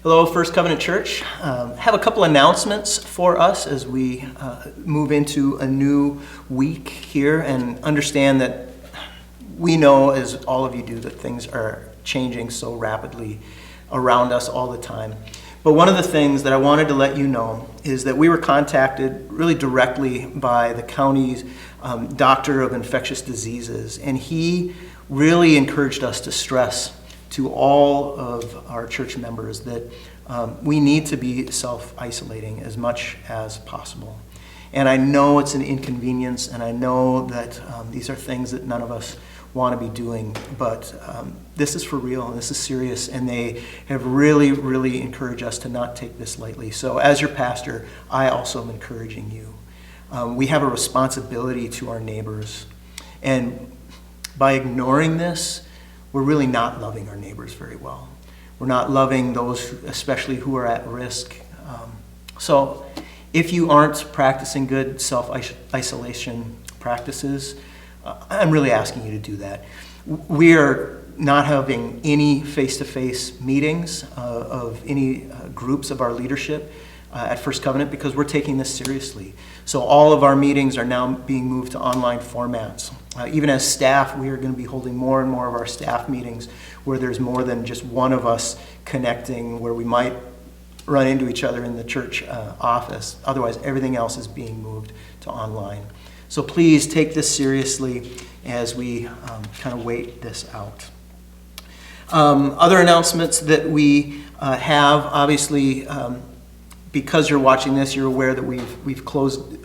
Hello, First Covenant Church. Have a couple announcements for us as we move into a new week here, and understand that we know, as all of you do, that things are changing so rapidly around us all the time. But one of the things that I wanted to let you know is that we were contacted really directly by the county's doctor of infectious diseases, and he really encouraged us to stress to all of our church members that we need to be self-isolating as much as possible. And I know it's an inconvenience, and I know that these are things that none of us want to be doing, but this is for real, and this is serious, and they have really encouraged us to not take this lightly. So as your pastor, I also am encouraging you. We have a responsibility to our neighbors, and by ignoring this, we're really not loving our neighbors very well. We're not loving those, especially who are at risk. So if you aren't practicing good self-isolation practices, I'm really asking you to do that. We are not having any face-to-face meetings of any groups of our leadership at First Covenant because we're taking this seriously. So all of our meetings are now being moved to online formats. Even as staff, we are going to be holding more and more of our staff meetings where there's more than just one of us connecting, where we might run into each other in the church office. Otherwise, everything else is being moved to online. So please take this seriously as we kind of wait this out. Other announcements that we have, obviously, because you're watching this, you're aware that we've closed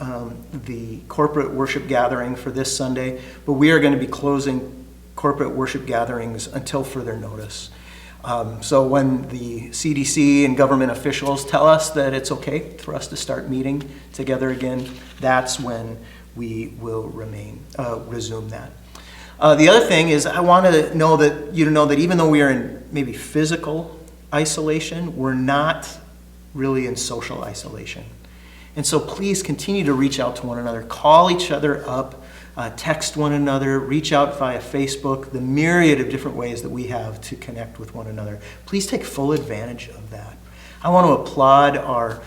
the corporate worship gathering for this Sunday, but we are going to be closing corporate worship gatherings until further notice. So when the CDC and government officials tell us that it's okay for us to start meeting together again, that's when we will resume that. The other thing is, I want to know that you to know that even though we are in maybe physical isolation, we're not really in social isolation. And so please continue to reach out to one another, call each other up, text one another, reach out via Facebook, the myriad of different ways that we have to connect with one another. Please take full advantage of that. I want to applaud our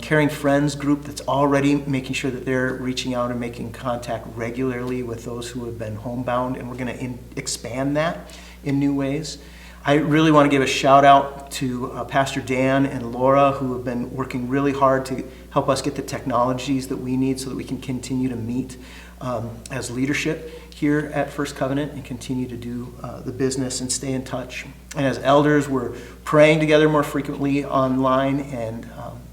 Caring Friends group that's already making sure that they're reaching out and making contact regularly with those who have been homebound, and we're going to expand that in new ways. I really want to give a shout out to Pastor Dan and Laura, who have been working really hard to help us get the technologies that we need so that we can continue to meet as leadership here at First Covenant and continue to do the business and stay in touch. And as elders, we're praying together more frequently online, and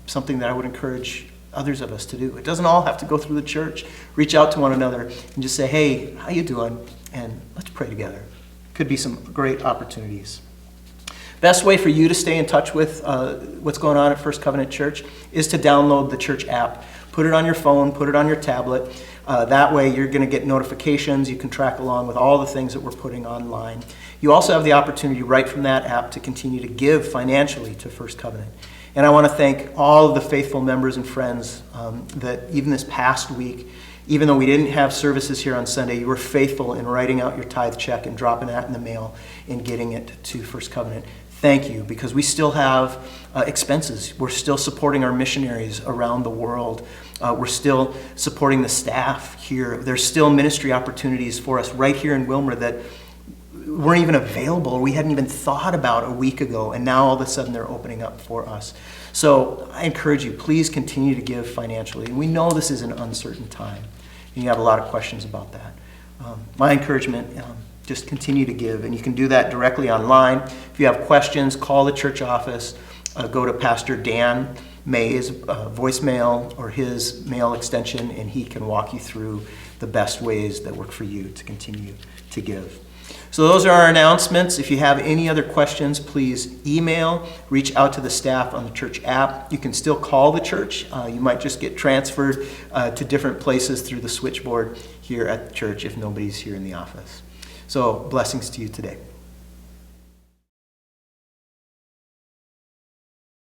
something that I would encourage others of us to do. It doesn't all have to go through the church. Reach out to one another and just say, hey, how you doing? And let's pray together. Could be some great opportunities. Best way for you to stay in touch with what's going on at First Covenant Church is to download the church app. Put it on your phone, put it on your tablet. That way you're going to get notifications. You can track along with all the things that we're putting online. You also have the opportunity right from that app to continue to give financially to First Covenant. And I want to thank all of the faithful members and friends that even this past week, even though we didn't have services here on Sunday, you were faithful in writing out your tithe check and dropping that in the mail and getting it to First Covenant. Thank you, because we still have expenses. We're still supporting our missionaries around the world. We're still supporting the staff here. There's still ministry opportunities for us right here in Wilmer that weren't even available, or we hadn't even thought about a week ago, and now all of a sudden they're opening up for us. So I encourage you, please continue to give financially. And we know this is an uncertain time, and you have a lot of questions about that. My encouragement, just continue to give, and you can do that directly online. If you have questions, call the church office, go to Pastor Dan May's voicemail or his mail extension, and he can walk you through the best ways that work for you to continue to give. So those are our announcements. If you have any other questions, please email, reach out to the staff on the church app. You can still call the church. You might just get transferred to different places through the switchboard here at the church if nobody's here in the office. So blessings to you today.